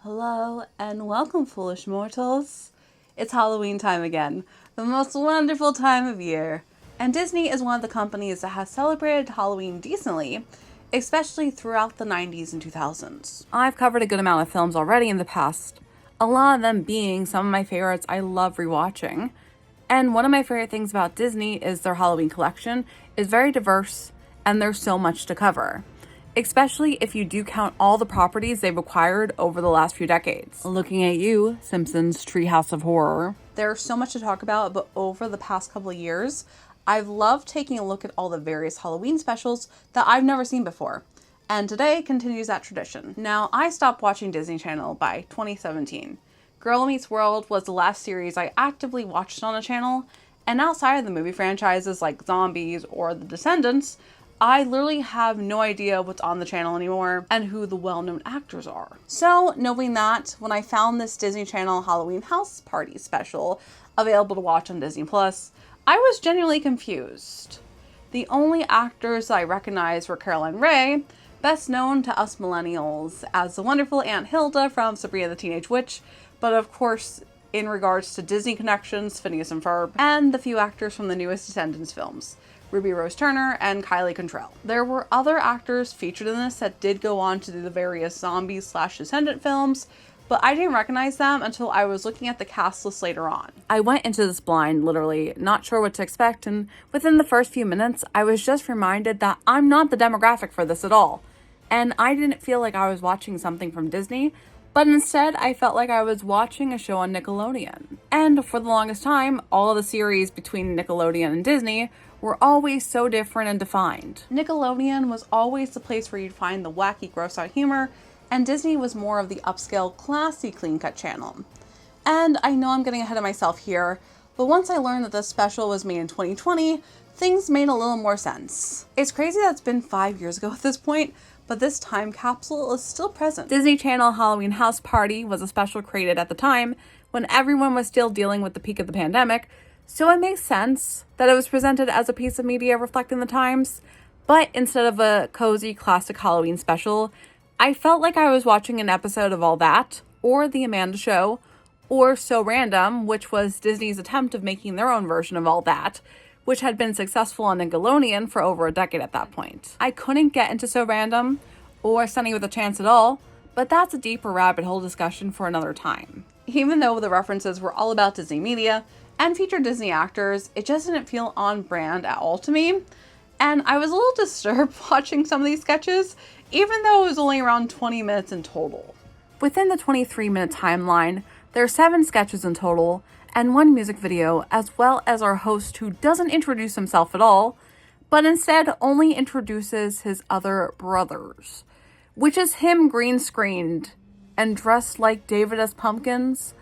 Hello and welcome, foolish mortals. It's Halloween time again, the most wonderful time of year. And Disney is one of the companies that has celebrated Halloween decently, especially throughout the 90s and 2000s. I've covered a good amount of films already in the past, a lot of them being some of my favorites I love rewatching. And one of my favorite things about Disney is their Halloween collection is very diverse and there's so much to cover. Especially if you do count all the properties they've acquired over the last few decades. Looking at you, Simpsons, Treehouse of Horror. There's so much to talk about, but over the past couple of years, I've loved taking a look at all the various Halloween specials that I've never seen before. And today continues that tradition. Now, I stopped watching Disney Channel by 2017. Girl Meets World was the last series I actively watched on the channel, and outside of the movie franchises like Zombies or The Descendants, I literally have no idea what's on the channel anymore and who the well-known actors are. So, knowing that, when I found this Disney Channel Halloween House Party special available to watch on Disney Plus, I was genuinely confused. The only actors I recognized were Caroline Rhea, best known to us millennials as the wonderful Aunt Hilda from Sabrina the Teenage Witch, but of course, in regards to Disney connections, Phineas and Ferb, and the few actors from the newest Descendants films, Ruby Rose Turner and Kylie Contrell. There were other actors featured in this that did go on to do the various zombie/descendant films, but I didn't recognize them until I was looking at the cast list later on. I went into this blind, literally, not sure what to expect, and within the first few minutes, I was just reminded that I'm not the demographic for this at all. And I didn't feel like I was watching something from Disney, but instead I felt like I was watching a show on Nickelodeon. And for the longest time, all of the series between Nickelodeon and Disney were always so different and defined. Nickelodeon was always the place where you'd find the wacky, gross-out humor, and Disney was more of the upscale, classy, clean-cut channel. And I know I'm getting ahead of myself here, but once I learned that this special was made in 2020, things made a little more sense. It's crazy that it's been 5 years ago at this point, but this time capsule is still present. Disney Channel Halloween House Party was a special created at the time when everyone was still dealing with the peak of the pandemic, so it makes sense that it was presented as a piece of media reflecting the times, but instead of a cozy classic Halloween special, I felt like I was watching an episode of All That, or The Amanda Show, or So Random, which was Disney's attempt of making their own version of All That, which had been successful on Nickelodeon for over a decade at that point. I couldn't get into So Random, or Sunny with a Chance at all, but that's a deeper rabbit hole discussion for another time. Even though the references were all about Disney media, and featured Disney actors, it just didn't feel on brand at all to me. And I was a little disturbed watching some of these sketches, even though it was only around 20 minutes in total. Within the 23-minute timeline, there are 7 sketches in total, and 1 music video, as well as our host who doesn't introduce himself at all, but instead only introduces his other brothers, which is him green-screened and dressed like David as pumpkins,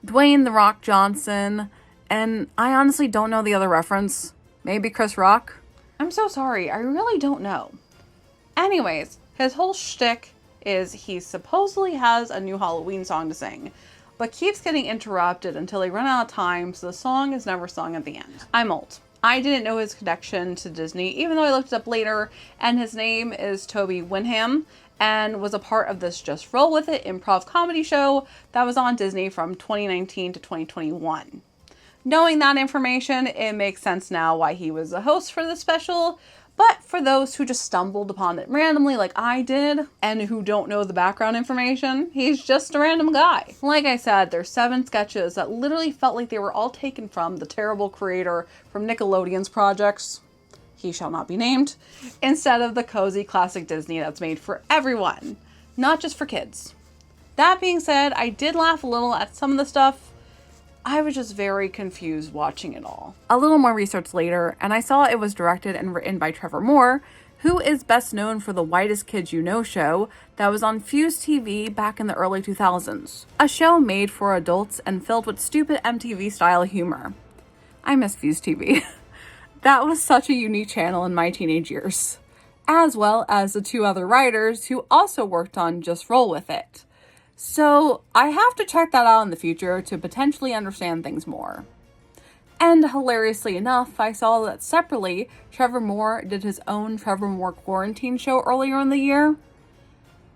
Dwayne "The Rock" Johnson, and I honestly don't know the other reference. Maybe Chris Rock? I'm so sorry, I really don't know. Anyways, his whole shtick is he supposedly has a new Halloween song to sing, but keeps getting interrupted until they run out of time, so the song is never sung at the end. I'm old. I didn't know his connection to Disney, even though I looked it up later, and his name is Toby Winham, and was a part of this Just Roll With It improv comedy show that was on Disney from 2019 to 2021. Knowing that information, it makes sense now why he was a host for this special, but for those who just stumbled upon it randomly like I did, and who don't know the background information, he's just a random guy. Like I said, there's 7 sketches that literally felt like they were all taken from the terrible creator from Nickelodeon's projects, he shall not be named, instead of the cozy classic Disney that's made for everyone, not just for kids. That being said, I did laugh a little at some of the stuff. I was just very confused watching it all. A little more research later, and I saw it was directed and written by Trevor Moore, who is best known for the Whitest Kids You Know show that was on Fuse TV back in the early 2000s. A show made for adults and filled with stupid MTV-style humor. I miss Fuse TV. That was such a unique channel in my teenage years. As well as the 2 other writers who also worked on Just Roll With It. So I have to check that out in the future to potentially understand things more. And hilariously enough, I saw that separately, Trevor Moore did his own Trevor Moore Quarantine show earlier in the year.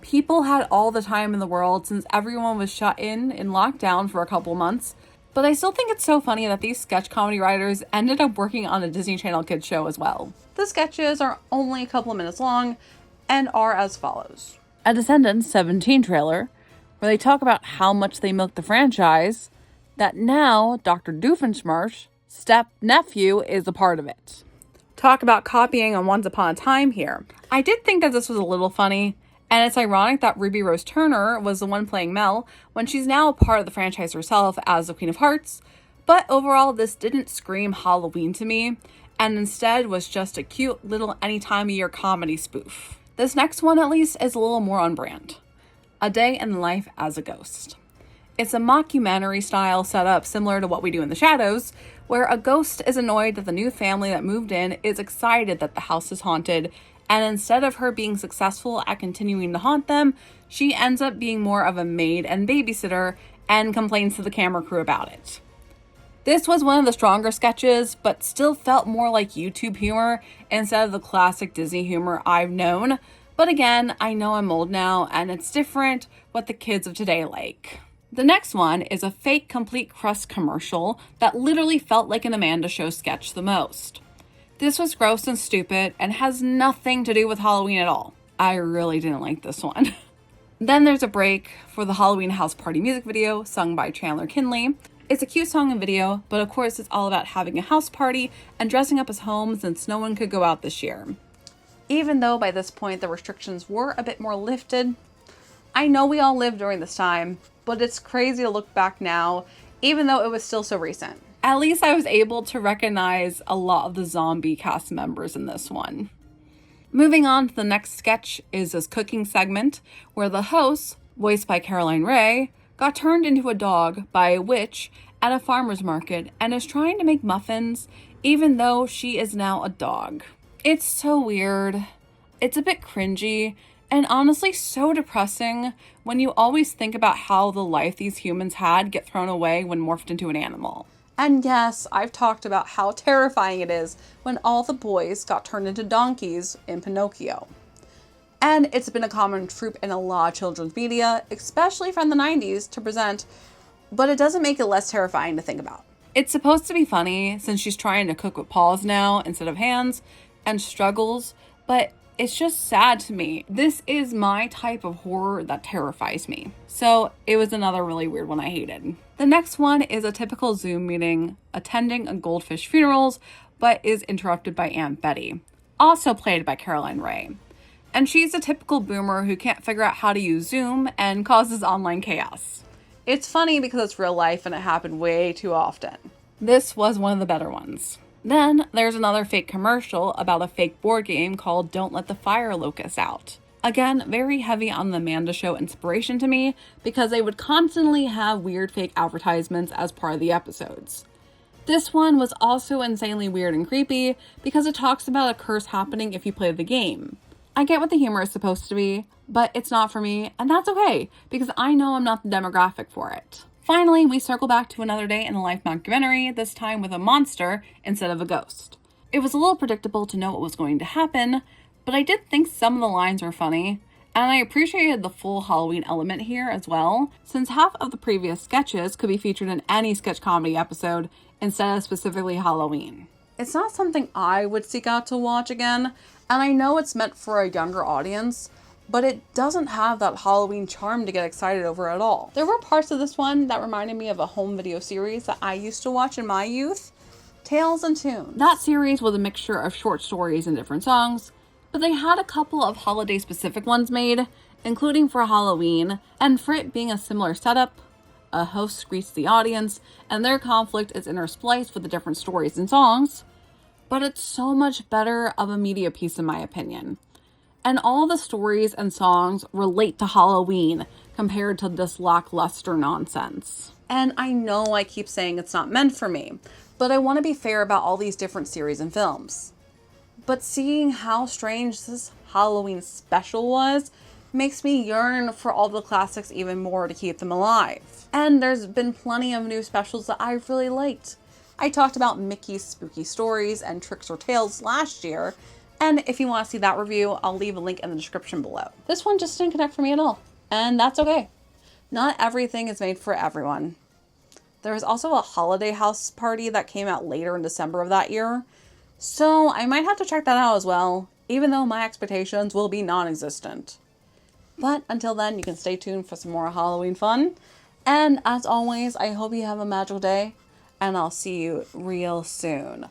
People had all the time in the world since everyone was shut in lockdown for a couple months, but I still think it's so funny that these sketch comedy writers ended up working on a Disney Channel kids show as well. The sketches are only a couple of minutes long and are as follows. A Descendants 17 trailer, where they talk about how much they milked the franchise, that now Dr. Doofenshmirtz, step-nephew, is a part of it. Talk about copying on Once Upon a Time here. I did think that this was a little funny, and it's ironic that Ruby Rose Turner was the one playing Mel when she's now a part of the franchise herself as the Queen of Hearts, but overall this didn't scream Halloween to me, and instead was just a cute little any time of year comedy spoof. This next one at least is a little more on brand. A Day in the Life as a Ghost. It's a mockumentary style setup similar to What We Do in the Shadows, where a ghost is annoyed that the new family that moved in is excited that the house is haunted, and instead of her being successful at continuing to haunt them, she ends up being more of a maid and babysitter and complains to the camera crew about it. This was one of the stronger sketches, but still felt more like YouTube humor instead of the classic Disney humor I've known. But again, I know I'm old now, and it's different what the kids of today like. The next one is a fake Complete Crust commercial that literally felt like an Amanda Show sketch the most. This was gross and stupid and has nothing to do with Halloween at all. I really didn't like this one. Then there's a break for the Halloween House Party music video sung by Chandler Kinley. It's a cute song and video, but of course it's all about having a house party and dressing up as home since no one could go out this year. Even though by this point the restrictions were a bit more lifted, I know we all lived during this time, but it's crazy to look back now, even though it was still so recent. At least I was able to recognize a lot of the zombie cast members in this one. Moving on to the next sketch is this cooking segment where the host, voiced by Caroline Rhea, got turned into a dog by a witch at a farmer's market and is trying to make muffins even though she is now a dog. It's so weird. It's a bit cringy and honestly so depressing when you always think about how the life these humans had get thrown away when morphed into an animal. And yes, I've talked about how terrifying it is when all the boys got turned into donkeys in Pinocchio. And it's been a common trope in a lot of children's media, especially from the 90s, to present, but it doesn't make it less terrifying to think about. It's supposed to be funny since she's trying to cook with paws now instead of hands and struggles, but it's just sad to me. This is my type of horror that terrifies me. So it was another really weird one I hated. The next one is a typical Zoom meeting attending a goldfish funerals, but is interrupted by Aunt Betty, also played by Caroline Rhea. And she's a typical boomer who can't figure out how to use Zoom and causes online chaos. It's funny because it's real life and it happened way too often. This was one of the better ones. Then there's another fake commercial about a fake board game called Don't Let the Fire Locust Out. Again, very heavy on the Amanda Show inspiration to me because they would constantly have weird fake advertisements as part of the episodes. This one was also insanely weird and creepy because it talks about a curse happening if you play the game. I get what the humor is supposed to be, but it's not for me, and that's okay because I know I'm not the demographic for it. Finally, we circle back to Another Day in the Life mockumentary, this time with a monster instead of a ghost. It was a little predictable to know what was going to happen, but I did think some of the lines were funny, and I appreciated the full Halloween element here as well, since half of the previous sketches could be featured in any sketch comedy episode instead of specifically Halloween. It's not something I would seek out to watch again, and I know it's meant for a younger audience, but it doesn't have that Halloween charm to get excited over at all. There were parts of this one that reminded me of a home video series that I used to watch in my youth, Tales and Tunes. That series was a mixture of short stories and different songs, but they had a couple of holiday specific ones made, including for Halloween, and for it being a similar setup, a host greets the audience, and their conflict is interspliced with the different stories and songs, but it's so much better of a media piece in my opinion. And all the stories and songs relate to Halloween compared to this lackluster nonsense. And I know I keep saying it's not meant for me, but I want to be fair about all these different series and films. But seeing how strange this Halloween special was makes me yearn for all the classics even more to keep them alive. And there's been plenty of new specials that I've really liked. I talked about Mickey's Spooky Stories and Tricks or Tales last year, And if you want to see that review, I'll leave a link in the description below. This one just didn't connect for me at all, and that's okay. Not everything is made for everyone. There was also a holiday house party that came out later in December of that year, so I might have to check that out as well, even though my expectations will be non-existent. But until then, you can stay tuned for some more Halloween fun. And as always, I hope you have a magical day, and I'll see you real soon.